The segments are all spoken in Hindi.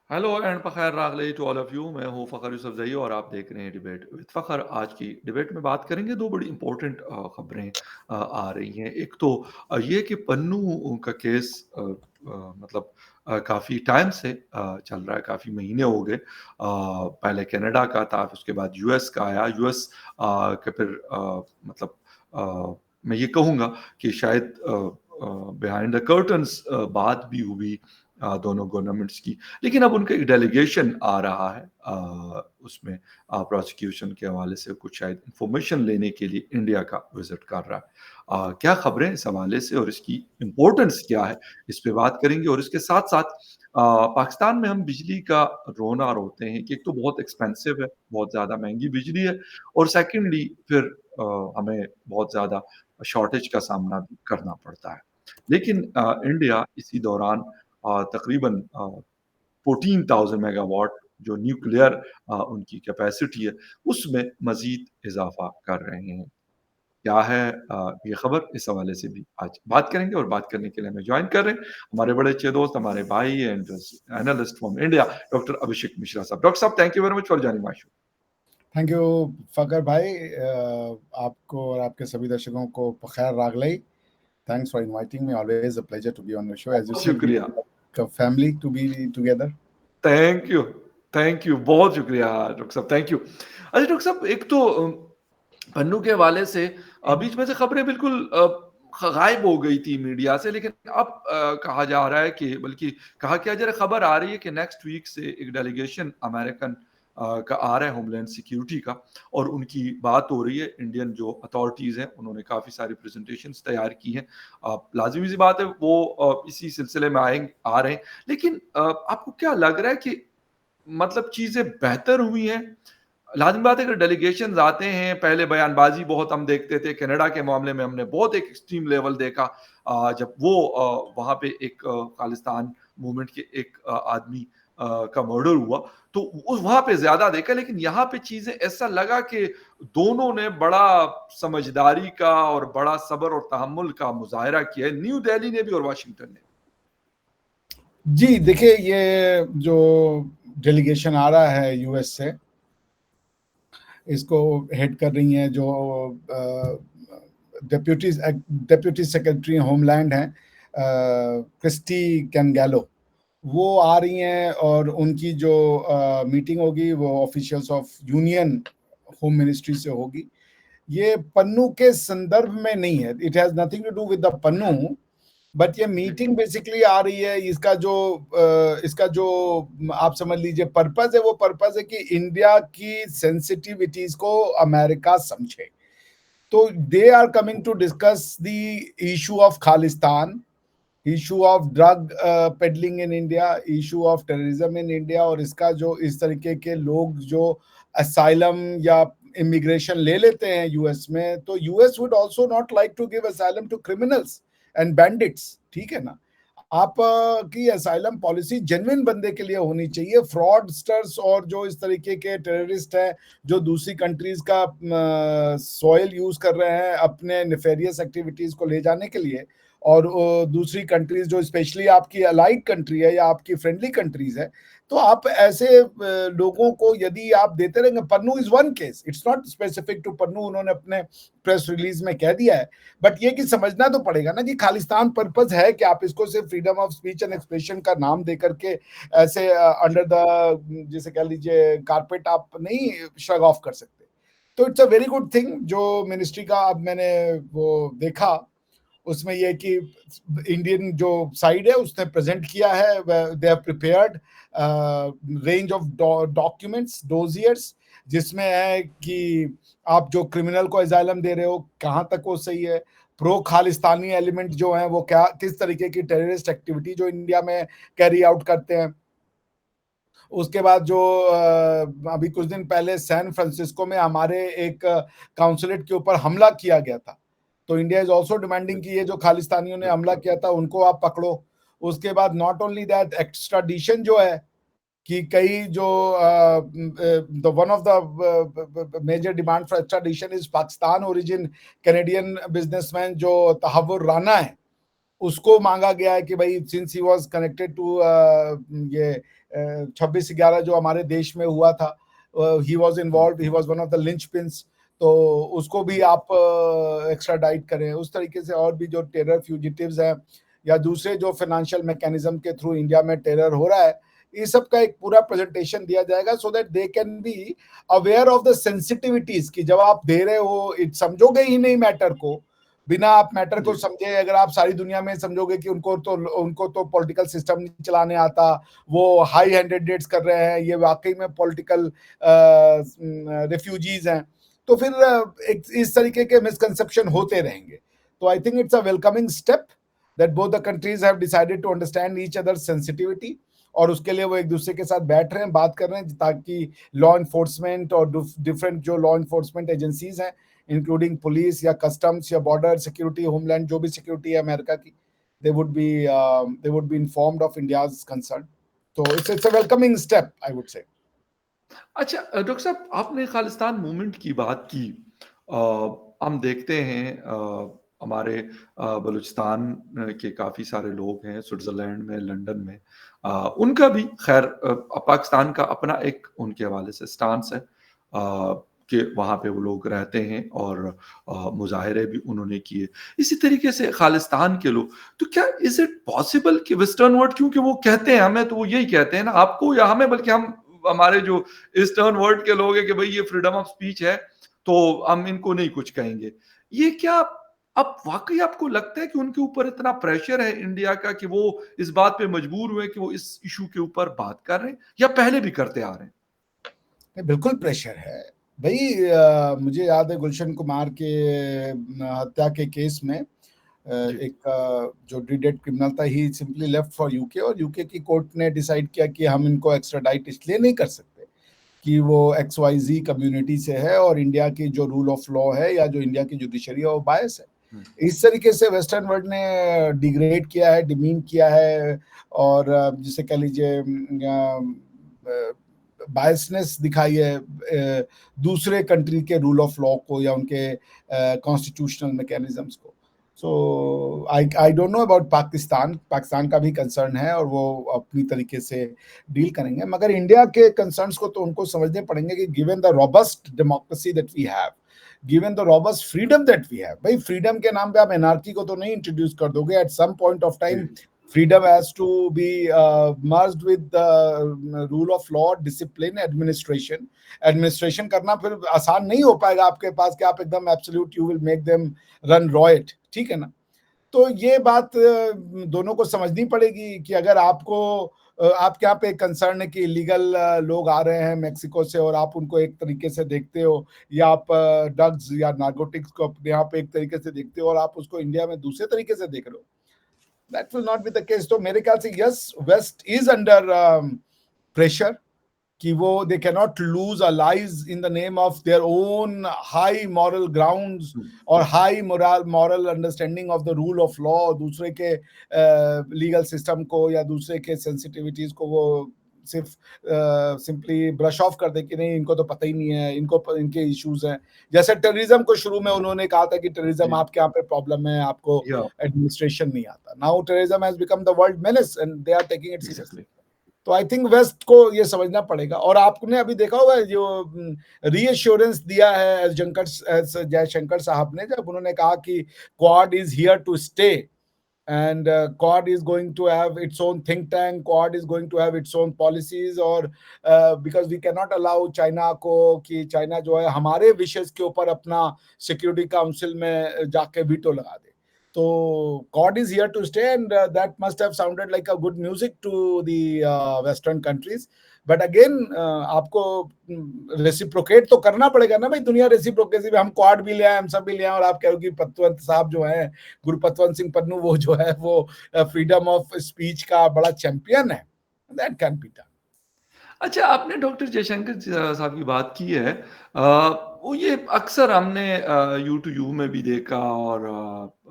हेलो एंड फ़खैर रागले टू ऑल ऑफ यू। मैं हूँ फ़खर यूसुफ़ज़ई और आप देख रहे हैं डिबेट विद फ़खर। आज की डिबेट में बात करेंगे 2 बड़ी इम्पोर्टेंट खबरें आ रही हैं। एक तो ये कि पन्नू का केस मतलब काफ़ी टाइम से चल रहा है, काफ़ी महीने हो गए। पहले कनाडा का था, फिर उसके बाद यूएस का आया। यूएस के फिर मतलब मैं ये कहूँगा कि शायद बिहाइंड द कर्टन्स बात भी हुई दोनों गवर्नमेंट्स की। लेकिन अब उनका एक डेलीगेशन आ रहा है उसमें प्रोसिक्यूशन के हवाले से कुछ शायद इन्फॉर्मेशन लेने के लिए इंडिया का विजिट कर रहा है। क्या खबरें इस हवाले से और इसकी इम्पोर्टेंस क्या है, इस पे बात करेंगे। और इसके साथ-साथ पाकिस्तान में हम बिजली का रोना रोते हैं कि एक तो बहुत एक्सपेंसिव है, बहुत ज़्यादा महँगी बिजली है और सेकंडली फिर हमें बहुत ज़्यादा शॉर्टेज का सामना भी करना पड़ता है। लेकिन इंडिया इसी दौरान तकरीबन 14,000 मेगावाट जो न्यूक्लियर उनकी कैपेसिटी है, उसमें मज़ीद इज़ाफ़ा कर रहे हैं। क्या है ये खबर? इस हवाले से भी आज बात करेंगे और बात करने के लिए हमें जॉइन कर रहे हैं हमारे बड़े अच्छे दोस्त, हमारे भाई and analyst from India, doctor Abhishek Mishra साहब। डॉक्टर साहब, thank you very much for joining my show. Thank you Fakhar भाई। आपको और आपके सभी दर्शकों को बख़ैर रागलाई। Thanks for inviting me. Always a pleasure to be on your show. As you बहुत said, we शुक्रिया। are like a family to be together. Thank you, thank you, बहुत शुक्रिया डॉक्टर साहब, थैंक यू। अच्छा डॉक्टर साहब, एक तो पन्नू के हवाले से बीच में से खबरें बिल्कुल गायब हो गई थी मीडिया से, लेकिन अब कहा जा रहा है कि बल्कि कहा क्या जा रहा है, खबर आ रही है कि नेक्स्ट वीक से एक डेलीगेशन अमेरिकन का आ रहा है होमलैंड सिक्योरिटी का और उनकी बात हो रही है। इंडियन जो अथॉरिटीज़ हैं उन्होंने काफ़ी सारी प्रेजेंटेशंस तैयार की हैं। लाज़िमी सी बात है वो इसी सिलसिले में आ रहे हैं। लेकिन आपको क्या लग रहा है कि मतलब चीज़ें बेहतर हुई हैं? लाज़िमी बात है कि डेलीगेशंस आते हैं, पहले बयानबाज़ी बहुत हम देखते थे, कनाडा के मामले में हमने बहुत एक एक्सट्रीम लेवल देखा जब वो वहाँ पे एक खालिस्तान मूवमेंट के एक आदमी का मर्डर हुआ, तो उस वहाँ पे ज़्यादा देखा। लेकिन यहाँ पे चीज़ें ऐसा लगा कि दोनों ने बड़ा समझदारी का और बड़ा सब्र और तहम्मुल का मुज़ाहिरा किया है, न्यू दिल्ली ने भी और वाशिंगटन ने। जी, देखिए ये जो डेलीगेशन आ रहा है यूएस से, इसको हेड कर रही हैं जो डेप्यूटी सेक्रेटरी होमलैंड हैं, क्रिस्टी कैनगैलो। वो आ रही हैं और उनकी जो मीटिंग होगी वो officials of union home ministry से होगी। ये पन्नू के संदर्भ में नहीं है, it has nothing to do with the Pannu, but ये मीटिंग बेसिकली आ रही है। इसका जो आप समझ लीजिए पर्पज है, वो पर्पज है कि इंडिया की सेंसिटिविटीज को अमेरिका समझे। तो they are coming to discuss the issue of Khalistan, issue of drug peddling in India, issue of terrorism in India, और इसका जो इस तरीके के लोग जो असाइलम या इमिग्रेशन ले लेते हैं यूएस में, तो US would also not like to give asylum to criminals and bandits. ठीक है ना? आप की असाइलम पॉलिसी जेन्युइन बंदे के लिए होनी चाहिए। फ्रॉडस्टर्स और जो इस तरीके के टेररिस्ट हैं जो दूसरी कंट्रीज का सॉइल यूज कर रहे हैं अपने नेफेरियस एक्टिविटीज को ले जाने के लिए, और दूसरी कंट्रीज जो स्पेशली आपकी अलाइड कंट्री है या आपकी फ्रेंडली कंट्रीज है, तो आप ऐसे लोगों को यदि आप देते रहेंगे, Pannu is one case, it's not specific to Pannu, उन्होंने अपने प्रेस रिलीज में कह दिया है। बट ये कि समझना तो पड़ेगा ना कि खालिस्तान पर्पज है कि आप इसको सिर्फ freedom of speech and expression का नाम देकर के ऐसे अंडर द, जैसे कह लीजिए, कारपेट आप नहीं श्रग ऑफ कर सकते। तो it's a very good thing जो मिनिस्ट्री का अब मैंने वो देखा, उसमें यह कि इंडियन जो साइड है उसने प्रेजेंट किया है, they have prepared range of documents, dossiers, जिसमें है कि आप जो क्रिमिनल को असाइलम दे रहे हो कहाँ तक वो सही है, प्रो खालिस्तानी एलिमेंट जो है वो क्या किस तरीके की टेररिस्ट एक्टिविटी जो इंडिया में कैरी आउट करते हैं। उसके बाद जो अभी कुछ दिन पहले सैन फ्रांसिस्को में हमारे एक काउंसुलेट के ऊपर हमला किया गया था, तो इंडिया इज ऑल्सो डिमांडिंग कि ये जो खालिस्तानियों ने हमला किया था उनको आप पकड़ो। उसके बाद नॉट ओनली दैट, एक्स्ट्राडिशन जो है कि कई जो the one of the major demand for extradition is Pakistan origin Canadian businessman जो तहव्वुर राना है, उसको मांगा गया है कि भाई since he was connected to ये 26/11 जो हमारे देश में हुआ था, he was involved, he was one of the linchpins, तो उसको भी आप एक्स्ट्राडाइट करें। उस तरीके से और भी जो टेरर फ्यूजिटिव्स हैं या दूसरे जो फाइनेंशियल मैकेनिज्म के थ्रू इंडिया में टेरर हो रहा है, ये सब का एक पूरा प्रेजेंटेशन दिया जाएगा, so that they can be aware of the sensitivities कि जब आप दे रहे हो समझोगे ही नहीं मैटर को, बिना आप मैटर को समझे अगर आप सारी दुनिया में समझोगे कि उनको तो पॉलिटिकल सिस्टम नहीं चलाने आता, वो हाई हैंडेड डेट्स कर रहे हैं, ये वाकई में पॉलिटिकल रिफ्यूजीज हैं, तो फिर इस तरीके के मिसकंसेप्शन होते रहेंगे। तो I think it's a welcoming step that both the countries have decided to understand each other sensitivity, और उसके लिए वो एक दूसरे के साथ बैठ रहे हैं, बात कर रहे हैं, ताकि लॉ इन्फोर्समेंट और डिफरेंट जो लॉ इन्फोर्समेंट एजेंसीज हैं, इंक्लूडिंग पुलिस या कस्टम्स या बॉर्डर सिक्योरिटी, होमलैंड जो भी सिक्योरिटी है अमेरिका की, they would be informed of India's concern. So it's a welcoming step, I would say. अच्छा डॉक्टर साहब, आपने खालिस्तान मूवमेंट की बात की। हम देखते हैं हमारे बलूचिस्तान के काफ़ी सारे लोग हैं स्विट्ज़रलैंड में, लंदन में, उनका भी खैर पाकिस्तान का अपना एक उनके हवाले से स्टांस है कि वहाँ पे वो लोग रहते हैं और मुजाहरे भी उन्होंने किए। इसी तरीके से खालिस्तान के लोग, तो क्या इज़ इट पॉसिबल कि वेस्टर्न वर्ल्ड, क्योंकि वो कहते हैं हमें, तो वो यही कहते हैं ना आपको या हमें, बल्कि हम हमारे जो ईस्टर्न वर्ल्ड के लोग हैं कि भाई ये फ्रीडम ऑफ स्पीच है तो हम इनको नहीं कुछ कहेंगे। ये क्या अब वाकई आपको लगता है कि उनके ऊपर इतना प्रेशर है इंडिया का कि वो इस बात पे मजबूर हुए कि वो इस इशू के ऊपर बात कर रहे हैं, या पहले भी करते आ रहे हैं? बिल्कुल प्रेशर है भाई। मुझे याद है गुलशन कुमार के हत्या के केस में एक जो डिडेड क्रिमिनल था, ही सिंपली लेफ्ट फॉर यूके, और यूके की कोर्ट ने डिसाइड किया कि हम इनको एक्स्ट्राडाइट इसलिए नहीं कर सकते कि वो XYZ कम्युनिटी से है और इंडिया की जो रूल ऑफ लॉ है या जो इंडिया की जुडिशरी है वो बायस है। इस तरीके से वेस्टर्न वर्ल्ड ने डिग्रेड किया है, डिमीन किया है, और जिसे कह लीजिए बायसनेस दिखाई है दूसरे कंट्री के रूल ऑफ लॉ को या उनके कॉन्स्टिट्यूशनल मैकेनिज्म्स को। So I don't know about Pakistan का भी कंसर्न है और वो अपनी तरीके से डील करेंगे, मगर इंडिया के कंसर्न्स को तो उनको समझने पड़ेंगे कि given the robust democracy that we have, given the robust freedom that we have, भाई फ्रीडम के नाम पे आप एनार्की को तो नहीं इंट्रोड्यूस कर दोगे। At some point of time freedom has to be merged with the rule of law, discipline, administration करना फिर आसान नहीं हो पाएगा आपके पास कि आप एकदम absolute you will make them run riot, ठीक है ना। तो ये बात दोनों को समझनी पड़ेगी कि अगर आपको आपके यहाँ पे कंसर्न है कि इलीगल लोग आ रहे हैं मेक्सिको से और आप उनको एक तरीके से देखते हो, या आप ड्रग्स या नार्कोटिक्स को अपने यहाँ पे एक तरीके से देखते हो और आप उसको इंडिया में दूसरे तरीके से देख रहे हो, that will not be the case। तो मेरे ख्याल से yes, West is under pressure कि वो they cannot lose our lives in the name of their own high moral grounds और high moral understanding of the rule of law, दूसरे के legal system को या दूसरे के sensitivities को वो सिर्फ सिंपली ब्रश ऑफ कर दे कि नहीं इनको तो पता ही नहीं है, इनके इश्यूज हैं। जैसे टेररिज्म को शुरू में उन्होंने कहा था कि टेररिज्म आपके यहाँ पे प्रॉब्लम है, आपको एडमिनिस्ट्रेशन नहीं आता। Now terrorism has become the world menace and they are taking it seriously. तो आई थिंक वेस्ट को ये समझना पड़ेगा। और आपने अभी देखा होगा जो रीएश्योरेंस दिया है जयशंकर साहब ने, जब उन्होंने कहा कि Quad is here to stay and Quad is going to have its own think tank, Quad is going to have its own policies, और because we cannot allow China को कि China जो है हमारे विशेष के ऊपर अपना सिक्योरिटी काउंसिल में जाके वीटो लगा दे। तो Quad is here to stay and that must have sounded like a good music to the western countries, but again आपको रेसिप्रोकेट तो करना पड़ेगा ना भाई। दुनिया रेसिप्रोकेसी में हम क्वाड भी ले आए, हम सब भी ले आए, और आप कह रहे हो कि पतवंत साहब जो है, गुरपतवंत सिंह पन्नू, वो जो है वो फ्रीडम ऑफ स्पीच का बड़ा चैंपियन है। That can be done. अच्छा, आपने डॉक्टर जयशंकर साहब की बात की है, वो ये अक्सर हमने यू टू यू में भी देखा और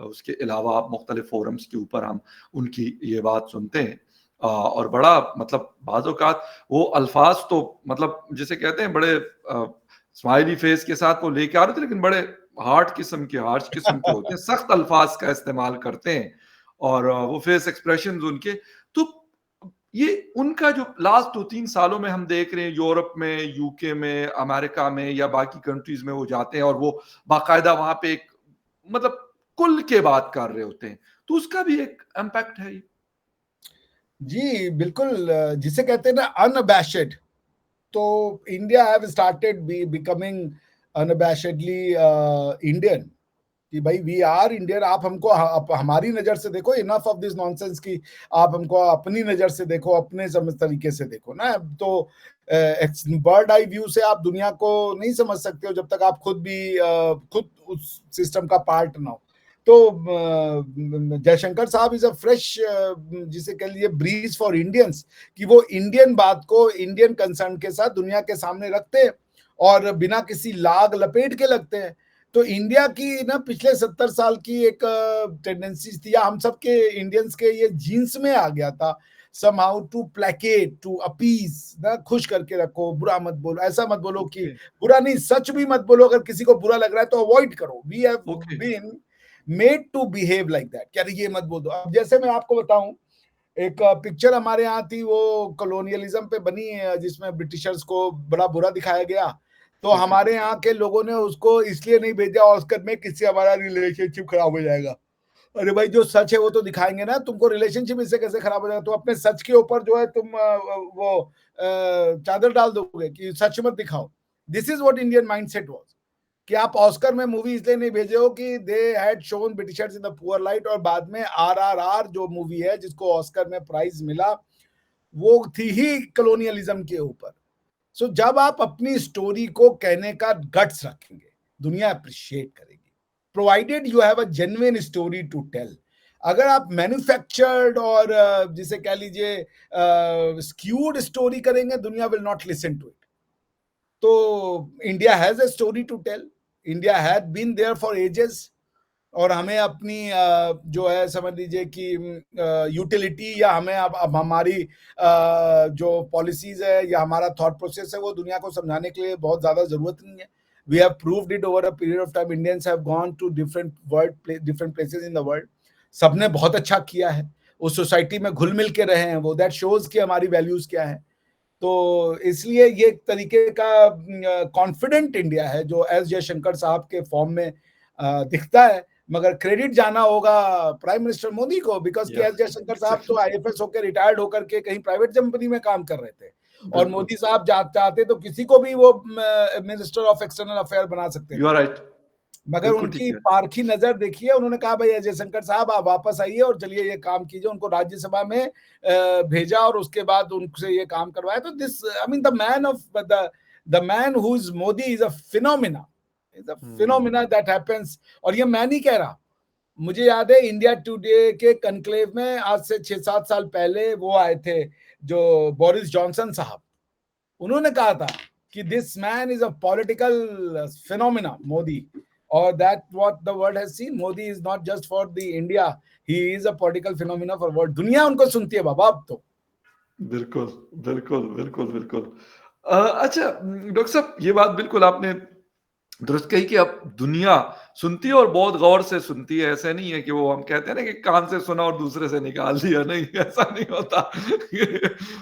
उसके अलावा मुख्तलिफ फोरम्स के ऊपर हम उनकी ये बात सुनते हैं, और बड़ा मतलब बाज़ औक़ात वो अल्फाज तो मतलब जिसे कहते हैं बड़े स्माइली फेस के साथ वो लेके आ रहे थे, लेकिन बड़े हार्श किस्म के होते हैं, सख्त अल्फाज का इस्तेमाल करते हैं। और वो फेस एक्सप्रेशंस उनके, तो ये उनका जो लास्ट 2-3 सालों में हम देख रहे हैं यूरोप में, यूके में, अमेरिका में या बाकी कंट्रीज में वो जाते हैं और वो बाकायदा वहां पे एक मतलब खुल के बात कर रहे होते हैं, तो उसका भी एक इम्पैक्ट है ये। जी, बिल्कुल, जिसे कहते हैं ना अनअबैशड, तो India have started becoming unabashedly Indian, कि भाई वी आर इंडियन। आप हमको हमारी नजर से देखो, इनफ ऑफ दिस नॉनसेंस की आप हमको अपनी नजर से देखो, अपने समझ तरीके से देखो ना। तो बर्ड आई व्यू से आप दुनिया को नहीं समझ सकते हो जब तक आप खुद भी खुद उस सिस्टम का पार्ट ना हो। तो जयशंकर साहब इज अ फ्रेश, जिसे कह लीजिए ब्रीज फॉर इंडियंस, कि वो इंडियन बात को इंडियन कंसर्न के साथ दुनिया के सामने रखते हैं और बिना किसी लाग लपेट के लगते हैं। तो इंडिया की ना पिछले 70 साल की एक टेंडेंसी थी, या हम सब के इंडियंस के ये जीन्स में आ गया था, somehow to placate, to appease, ना खुश करके रखो, बुरा मत बोलो, ऐसा मत बोलो कि ओके, बुरा नहीं, सच भी मत बोलो, अगर किसी को बुरा लग रहा है तो अवॉइड करो। We have okay, been made to behave like that, क्या ये मत बोल दो। अब जैसे मैं आपको बताऊं, एक पिक्चर हमारे यहाँ थी, वो कॉलोनियलिज्म पे बनी है, जिसमें ब्रिटिशर्स को बड़ा बुरा दिखाया गया। तो ठीक है, हमारे यहाँ के लोगों ने उसको इसलिए नहीं भेजा ऑस्कर में, किससे हमारा रिलेशनशिप खराब हो जाएगा। अरे भाई, जो सच है वो तो दिखाएंगे ना, तुमको रिलेशनशिप इससे कैसे खराब हो जाएगा? तुम अपने सच के ऊपर जो है तुम वो चादर डाल दोगे कि सच मत दिखाओ। This is what Indian mindset was, कि आप ऑस्कर में मूवी इसलिए नहीं भेजे हो कि they had shown Britishers in the poor light, और बाद में आरआरआर जो मूवी है जिसको ऑस्कर में प्राइज मिला, वो थी ही कॉलोनियलिज्म के ऊपर। सो जब आप अपनी स्टोरी को कहने का गट्स रखेंगे, दुनिया अप्रिशिएट करेगी, provided you have a genuine story to tell. अगर आप मैन्युफैक्चर्ड और जिसे कह लीजिए स्क्यूड स्टोरी करेंगे, दुनिया will not listen to it. तो India has a story to tell, India had been there for ages, और हमें अपनी जो है समझ लीजिए कि यूटिलिटी, या हमें अब हमारी जो पॉलिसीज है या हमारा थॉट प्रोसेस है, वो दुनिया को समझाने के लिए बहुत ज्यादा जरूरत नहीं है। We have proved it over a period of time. Indians have gone to different places in the world. सबने बहुत अच्छा किया है, उस सोसाइटी में घुल मिल के रहे हैं वो, दैट शोज कि हमारी वैल्यूज क्या है। तो इसलिए ये एक तरीके का कॉन्फिडेंट इंडिया है जो एस जयशंकर साहब के फॉर्म में दिखता है। मगर क्रेडिट जाना होगा प्राइम मिनिस्टर मोदी को, बिकॉज के या एस जयशंकर साहब तो एग्जैक्टली, आईएफएस होकर रिटायर्ड होकर के कहीं प्राइवेट कंपनी में काम कर रहे थे, और बिल्कुल, मोदी साहब चाहते तो किसी को भी वो मिनिस्टर ऑफ एक्सटर्नल अफेयर बना सकते यू आर थे। राइट, मगर बिल्कुल उनकी ठीक है, पारखी नजर देखिए, उन्होंने कहा भाई अजय शंकर साहब आप वापस आइए और चलिए ये काम कीजिए। उनको राज्यसभा में भेजा और उसके बाद उनसे ये काम करवाया। तो this, I mean, the man who is Modi is a phenomena, that happens. और ये मैं नहीं कह रहा, मुझे याद है इंडिया टुडे के कनक्लेव में आज से 6-7 साल पहले वो आए थे, जो बोरिस जॉनसन साहब, उन्होंने कहा था कि this man is a political phenomena, Modi, और that what the world has seen. Modi is not just for the India, he is a political phenomena for world. दुनिया उनको सुनती है बाबा अब तो। बिल्कुल, बिल्कुल, बिल्कुल, बिल्कुल। अच्छा, डॉक्टर साहब, ये बात बिल्कुल आपने दुरुस्त कही कि अब दुनिया सुनती है और बहुत गौर से सुनती है। ऐसा नहीं है कि वो हम कहते हैं ना कि कान से सुना और दूसरे से निकाल दिया, नहीं, ऐसा नहीं होता।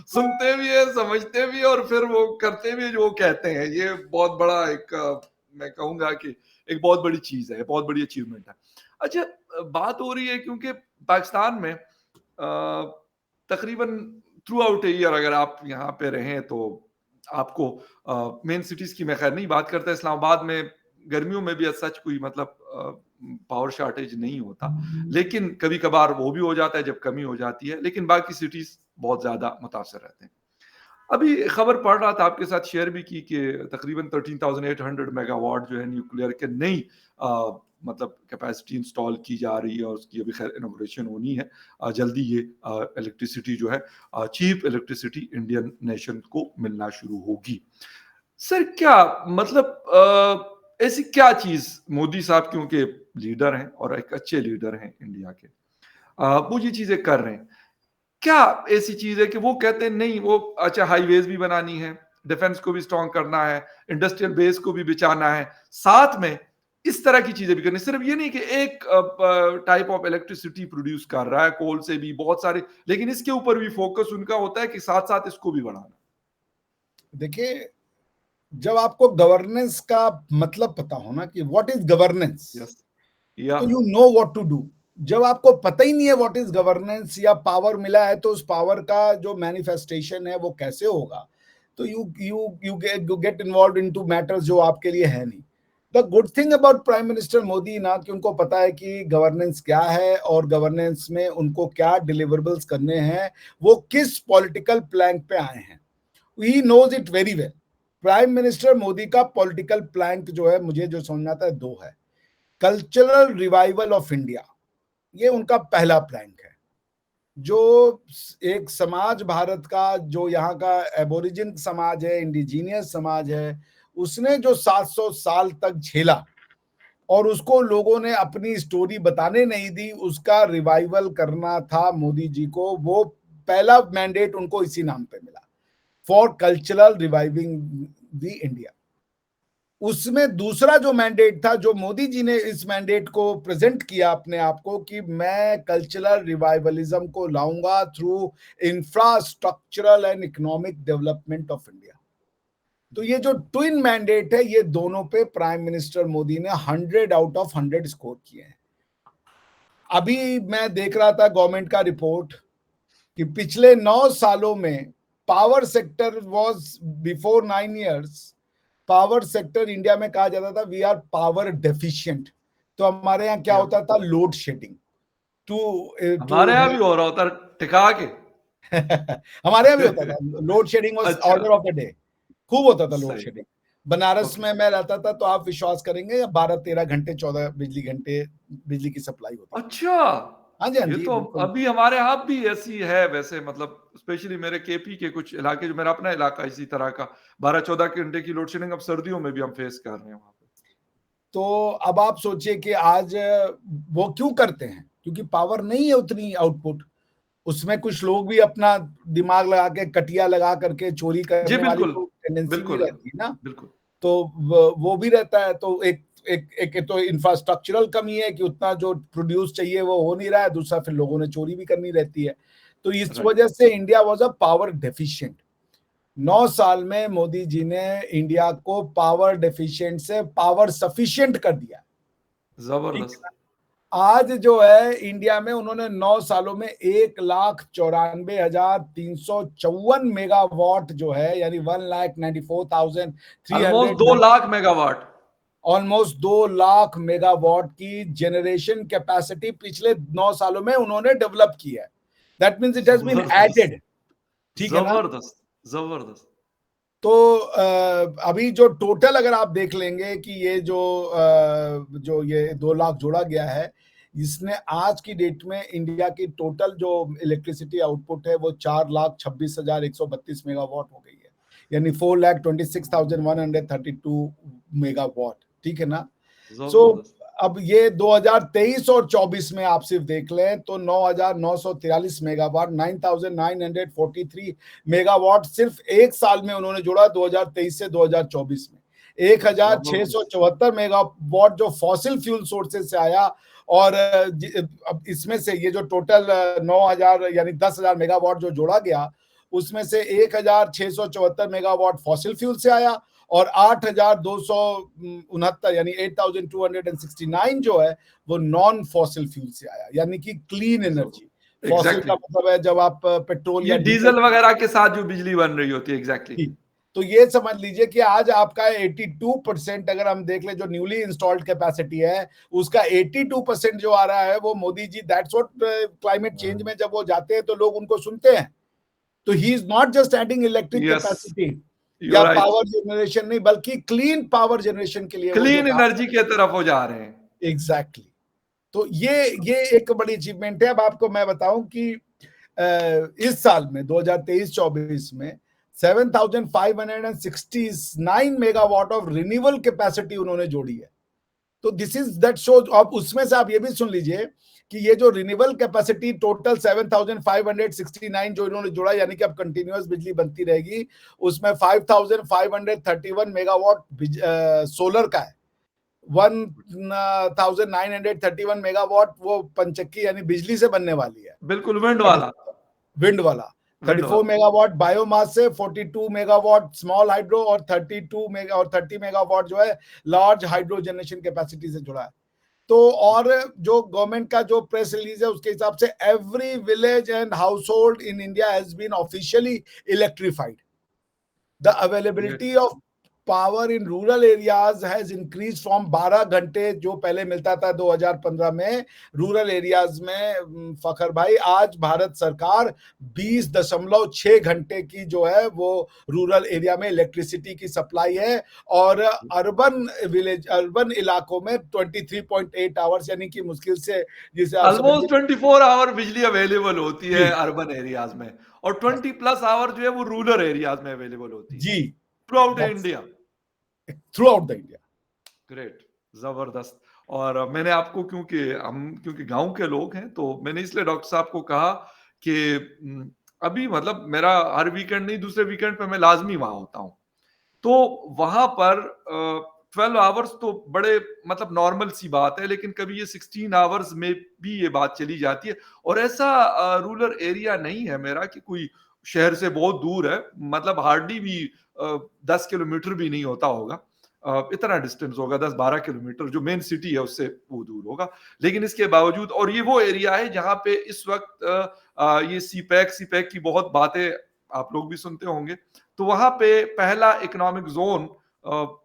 सुनते भी हैं, समझते भी हैं और फिर वो करते भी हैं जो वो कहते हैं। ये बहुत बड़ा एक मैं कहूँगा कि एक बहुत बड़ी चीज़ है, बहुत बड़ी अचीवमेंट है। अच्छा, बात हो रही है क्योंकि पाकिस्तान में तकरीबन थ्रू आउट ए ईयर अगर आप यहाँ पे रहें तो आपको मेन सिटीज की मैं खैर नहीं बात करता, इस्लामाबाद में गर्मियों में भी as सच कोई मतलब पावर शॉर्टेज नहीं होता, लेकिन कभी कभार वो भी हो जाता है जब कमी हो जाती है, लेकिन बाकी सिटीज बहुत ज्यादा मुतासर रहते हैं। अभी खबर पढ़ रहा था, आपके साथ शेयर भी की कि तकरीबन 13,800 मेगावाट जो है न्यूक्लियर के नई मतलब कैपेसिटी इंस्टॉल की जा रही है और उसकी अभी खैर इनॉग्रेशन होनी है। जल्दी ये इलेक्ट्रिसिटी जो है चीप इलेक्ट्रिसिटी इंडियन नेशन को मिलना शुरू होगी। सर क्या मतलब ऐसी क्या चीज मोदी साहब क्योंकि लीडर हैं और एक अच्छे लीडर हैं इंडिया के, वो ये चीजें कर रहे हैं, क्या ऐसी चीज है कि वो कहते हैं नहीं वो अच्छा हाईवेज भी बनानी है, डिफेंस को भी स्ट्रॉन्ग करना है, इंडस्ट्रियल बेस को भी बिचाना है, साथ में इस तरह की चीजें भी करनी, सिर्फ ये नहीं कि एक टाइप ऑफ इलेक्ट्रिसिटी प्रोड्यूस कर रहा है कोल से भी बहुत सारे, लेकिन इसके ऊपर भी फोकस उनका होता है कि साथ साथ इसको भी बढ़ाना। देखिए, जब आपको गवर्नेंस का मतलब पता हो ना कि व्हाट इज गवर्नेंस, यस, या तो you know what to do. जब आपको पता ही नहीं है व्हाट इज गवर्नेंस या पावर मिला है तो उस पावर का जो मैनिफेस्टेशन है वो कैसे होगा, तो you get involve into matters जो आपके लिए है नहीं। The good thing about prime minister Modi ना कि उनको पता है कि गवर्नेंस क्या है और गवर्नेंस में उनको क्या डिलीवरेबल्स करने हैं, वो किस पॉलिटिकल प्लैंक पे आए हैं, he knows it very well. Prime minister Modi का पॉलिटिकल प्लैंक जो है, मुझे जो समझ में आता है, दो है। कल्चरल रिवाइवल ऑफ इंडिया, ये उनका पहला प्लैंक है। जो एक समाज भारत का, जो यहाँ का एबोरिजिन समाज है, इंडिजीनियस समाज है, उसने जो 700 साल तक झेला और उसको लोगों ने अपनी स्टोरी बताने नहीं दी, उसका रिवाइवल करना था मोदी जी को। वो पहला मैंडेट उनको इसी नाम पे मिला, for cultural reviving the India. उसमें दूसरा जो मैंडेट था, जो मोदी जी ने इस मैंडेट को प्रेजेंट किया अपने आप को, कि मैं कल्चरल रिवाइवलिज्म को लाऊंगा through infrastructural and economic development of India. तो ये जो ट्विन मैंडेट है, ये दोनों पे प्राइम मिनिस्टर मोदी ने 100 आउट ऑफ 100 स्कोर किए हैं। अभी मैं देख रहा था गवर्नमेंट का रिपोर्ट कि पिछले 9 सालों में power sector was, before 9 years power sector India में कहा जाता था वी आर पावर डेफिशिएंट। तो हमारे यहाँ क्या या होता था, लोड शेडिंग टू हमारे टू यहाँ भी हो रहा होता है, टिका के। हमारे यहाँ भी होता था, लोड शेडिंग वाज अच्छा, ऑर्डर ऑफ द डे। खूब होता था लोड सही, शेडिंग। बनारस ओके। में मैं रहता था तो आप विश्वास करेंगे 12-13 घंटे 14 बिजली घंटे बिजली की सप्लाई होती थी। अच्छा, हाँ जी, हाँ ये जी, तो बिल्कुल। अभी हमारे यहाँ भी ऐसी है वैसे, मतलब स्पेशली मेरे केपी के कुछ इलाके, जो मेरा अपना इलाका इसी तरह का 12-14 घंटे की लोड शेडिंग अब सर्दियों में भी हम फेस कर रहे हैं वहाँ पे। तो अब आप सोचिए कि आज वो क्यों करते हैं, क्योंकि पावर नहीं है उतनी आउटपुट। उसमें कुछ लोग भी अपना दिमाग लगा के, कटिया लगा करके चोरी जी, करने वाली बिल्कुल, तो टेंडेंसी भी बिल्कुल, रहती है ना। बिल्कुल। तो वो भी रहता है। तो एक तो इंफ्रास्ट्रक्चरल कमी है कि उतना जो प्रोड्यूस चाहिए वो हो नहीं रहा है, दूसरा फिर लोगों ने चोरी भी करनी रहती है। तो इस राइट, वजह से India was a power deficient. 9 साल में मोदी जी ने इंडिया को पावर डेफिशिएंट से पावर सफिशिएंट कर दिया। ठीक है ज़बरदस्त। ना? आज जो है इंडिया में उन्होंने 9 सालों में 1,94,354 मेगावाट जो है, यानी 1,94,300 almost 2 lakh megawatt. Almost 2 lakh megawatt की जनरेशन कैपेसिटी पिछले 9 सालों में उन्होंने डेवलप की है। That means it has been ज़बरदस्त, एडेड। ठीक है ना? ज़बरदस्त, ज़बरदस्त। तो अभी जो टोटल अगर आप देख लेंगे कि ये जो ये 2 लाख जोड़ा गया है, इसने आज की डेट में इंडिया की टोटल जो इलेक्ट्रिसिटी आउटपुट है वो 4,26,132 मेगावाट हो गई है, यानी 4,26,132 मेगावाट। ठीक है ना? सो ज़बरदस्त। अब ये 2023 और 24 में आप सिर्फ देख लें तो 9,943 मेगावाट, 9,943 मेगावाट सिर्फ एक साल में उन्होंने जोड़ा, 2023 से 2024 में। ज़बरदस्त। 1,674 मेगावाट जो फॉसिल फ्यूल सोर्सेज से आया। और अब इसमें से ये जो टोटल 9,000 यानी 10,000 मेगावाट जो जोड़ा गया, उसमें से 1,674 मेगावाट फॉसिल फ्यूल से आया और 8,269 यानी 8,269 जो है वो नॉन फॉसिल फ्यूल से आया, यानी कि क्लीन एनर्जी। फॉसिल का एग्ज़ैक्टली। मतलब है जब आप पेट्रोल ये या डीजल। डीज़ल वगैरह के साथ जो बिजली बन रही होती है, एग्ज़ैक्टली। तो ये समझ लीजिए कि आज आपका 82% अगर हम देख ले जो न्यूली इंस्टॉल्ड कैपेसिटी है, उसका 82% जो आ रहा है वो Modi ji, that's what climate change में जब वो जाते हैं तो लोग उनको सुनते हैं। तो he is not just adding electric yes, capacity you या आर राइट। पावर जनरेशन नहीं, बल्कि क्लीन पावर जनरेशन के लिए वो जो क्लीन काम एनर्जी कर की तरफ वो जा रहे हैं। एग्जैक्टली। तो ये एक बड़ी अचीवमेंट है। अब आपको मैं बताऊं कि इस साल में 2023-24 में 7,569 मेगावाट ऑफ रिन्यूएबल कैपेसिटी उन्होंने जोड़ी है। तो दिस इज दैट शोज। अब उसमें से आप ये भी सुन लीजिए कि ये जो रिन्यूएबल कैपेसिटी टोटल 7,569 जो इन्होंने जोड़ा, यानी कि अब कंटिन्यूअस बिजली बनती रहेगी, उसमें 5,531 मेगावाट सोलर का है, 1931 मेगावाट वो पंचक्की यानी बिजली से बनने वाली है, बिल्कुल विंड वाला, विंड वाला। विंड 34 वाला। मेगावाट बायोमास से, 42 मेगावाट स्मॉल हाइड्रो और 30 मेगावाट जो है लार्ज हाइड्रो जनरेशन कैपेसिटी से जुड़ा है। तो और जो गवर्नमेंट का जो प्रेस रिलीज है उसके हिसाब से every village and household in India has been officially electrified. The availability of power in rural areas has increase from 12 घंटे जो पहले मिलता था 2015 में रूरल एरियाज में, फखर भाई आज भारत सरकार 20.6 घंटे की जो है वो रूरल एरिया में इलेक्ट्रिसिटी की सप्लाई है, और अर्बन इलाकों में 23.8 आवर्स यानी कि मुश्किल से जिसे आप ऑलमोस्ट समझिए 24 आवर बिजली अवेलेबल होती है जी अर्बन एरियाज में, और 20 प्लस आवर जो है वो रूरल एरियाज में अवेलेबल होती है जी throughout India. Throughout the India. Great, जबरदस्त। और मैंने आपको, क्योंकि गांव के लोग हैं, तो मैंने इसलिए डॉक्टर साहब को कहा कि अभी मतलब मेरा हर वीकेंड नहीं, दूसरे वीकेंड पे मैं लाजमी वहां होता हूं, तो वहां पर 12 आवर्स तो बड़े मतलब नॉर्मल सी बात है, लेकिन कभी ये 16 आवर्स में भी ये बात चली जाती है। और ऐसा रूरल एरिया नहीं है मेरा कि कोई शहर से बहुत दूर है, मतलब हार्डली भी 10 किलोमीटर भी नहीं होता होगा, इतना डिस्टेंस होगा 10-12 किलोमीटर, जो मेन सिटी है उससे वो दूर होगा। लेकिन इसके बावजूद, और ये वो एरिया है जहां पे इस वक्त ये सीपैक की बहुत बातें आप लोग भी सुनते होंगे, तो वहां पे पहला इकोनॉमिक जोन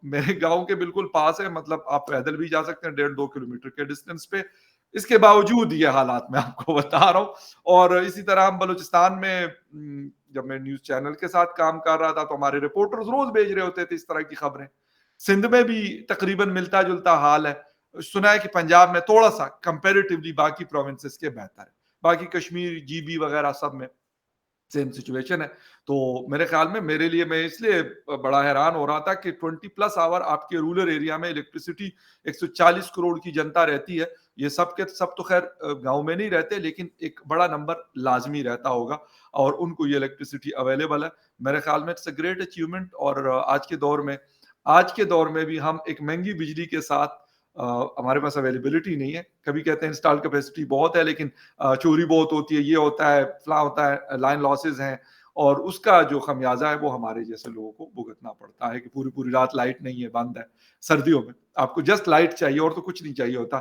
मेरे गांव के बिल्कुल पास है, मतलब आप पैदल भी जा सकते हैं 1.5-2 किलोमीटर के डिस्टेंस पे। इसके बावजूद ये हालात मैं आपको बता रहा हूँ। और इसी तरह हम बलूचिस्तान में जब मैं न्यूज चैनल के साथ काम कर रहा था, तो हमारे रिपोर्टर्स रोज भेज रहे होते थे इस तरह की खबरें। सिंध में भी तकरीबन मिलता जुलता हाल है। सुना है कि पंजाब में थोड़ा सा कंपेरेटिवली बाकी प्रोविंसेस के बेहतर है, बाकी कश्मीर जीबी वगैरह सब में सेम सिचुएशन है। तो मेरे ख्याल में, मेरे लिए, मैं इसलिए बड़ा हैरान हो रहा था कि 20 प्लस आवर आपके रूरल एरिया में इलेक्ट्रिसिटी, 140 करोड़ की जनता रहती है, ये सब के सब तो खैर गांव में नहीं रहते, लेकिन एक बड़ा नंबर लाजमी रहता होगा और उनको ये इलेक्ट्रिसिटी अवेलेबल है। मेरे ख्याल में इट्स अ ग्रेट अचीवमेंट। और आज के दौर में भी हम एक महंगी बिजली के साथ, हमारे पास अवेलेबिलिटी नहीं है, कभी कहते हैं इंस्टॉल कैपेसिटी बहुत है, लेकिन चोरी बहुत होती है, ये होता है, फला होता है, लाइन लॉसेज हैं, और उसका जो खमियाजा है वो हमारे जैसे लोगों को भुगतना पड़ता है कि पूरी पूरी रात लाइट नहीं है, बंद है। सर्दियों में आपको जस्ट लाइट चाहिए और तो कुछ नहीं चाहिए होता।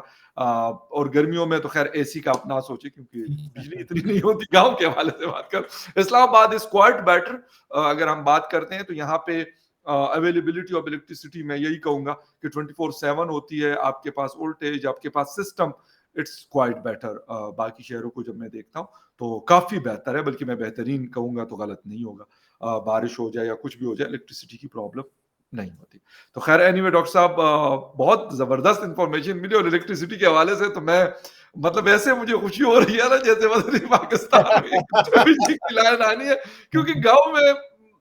और गर्मियों में तो खैर एसी का अपना सोचे, क्योंकि बिजली इतनी नहीं होती। गांव के हवाले से बात कर, इस्लामाबाद इज क्वाइट बेटर। अगर हम बात करते हैं तो यहाँ पे अवेलेबिलिटी ऑफ इलेक्ट्रिसिटी मैं यही कहूंगा कि 24/7 होती है, आपके पास वोल्टेज, आपके पास सिस्टम, इट्स क्वाइट बेटर। बाकी शहरों को जब मैं देखता हूँ तो काफी बेहतर है, बल्कि मैं बेहतरीन कहूंगा तो गलत नहीं होगा। बारिश हो जाए या कुछ भी हो जाए, इलेक्ट्रिसिटी की प्रॉब्लम नहीं होती। तो खैर एनीवे डॉक्टर साहब, बहुत जबरदस्त इंफॉर्मेशन मिली, और इलेक्ट्रिसिटी के हवाले से तो मैं, मतलब ऐसे मुझे खुशी हो रही है ना जैसे मतलब पाकिस्तान में बिजली की लाइन आनी है। क्योंकि गांव में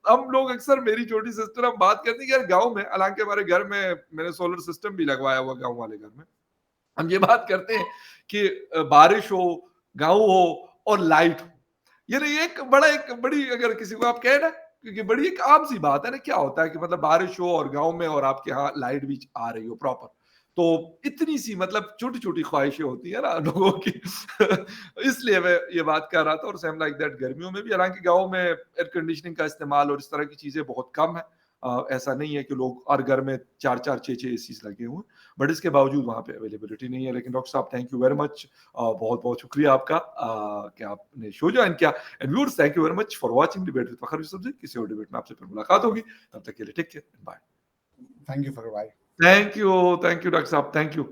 हम लोग अक्सर, मेरी छोटी सिस्टर, हम बात करते हैं कि यार गांव में, हालांकि हमारे घर में मैंने सोलर सिस्टम भी लगवाया हुआ गांव वाले घर में, हम ये बात करते हैं कि बारिश हो, गांव हो और लाइट हो, ये एक बड़ी, अगर किसी को आप कहे ना, क्योंकि बड़ी एक आम सी बात है ना, क्या होता है कि मतलब बारिश हो और गांव में और आपके यहाँ लाइट भी आ रही हो प्रॉपर, तो इतनी सी मतलब छोटी छोटी ख्वाहिशें होती है ना लोगों की। इसलिए मैं ये बात कर रहा था। और सेम लाइक दैट गर्मियों में भी, हालांकि गांव में एयर कंडीशनिंग का इस्तेमाल और इस तरह की चीजें बहुत कम है। ऐसा नहीं है कि लोग हर घर में 4-4 6-6 एसी लगे हुए, बट इसके बावजूद वहां पे अवेलेबिलिटी नहीं है। लेकिन डॉक्टर साहब, थैंक यू वेरी मच, बहुत बहुत शुक्रिया आपका कि आपने शो ज्वाइन किया। And viewers, thank you very much for watching debate with Fakhar Yousuf ji. किसी और डिबेट में आपसे फिर मुलाकात होगी, तब तक के लिए take care, bye. Thank you Fakhar भाई। थैंक यू डॉक्टर साहब, थैंक यू।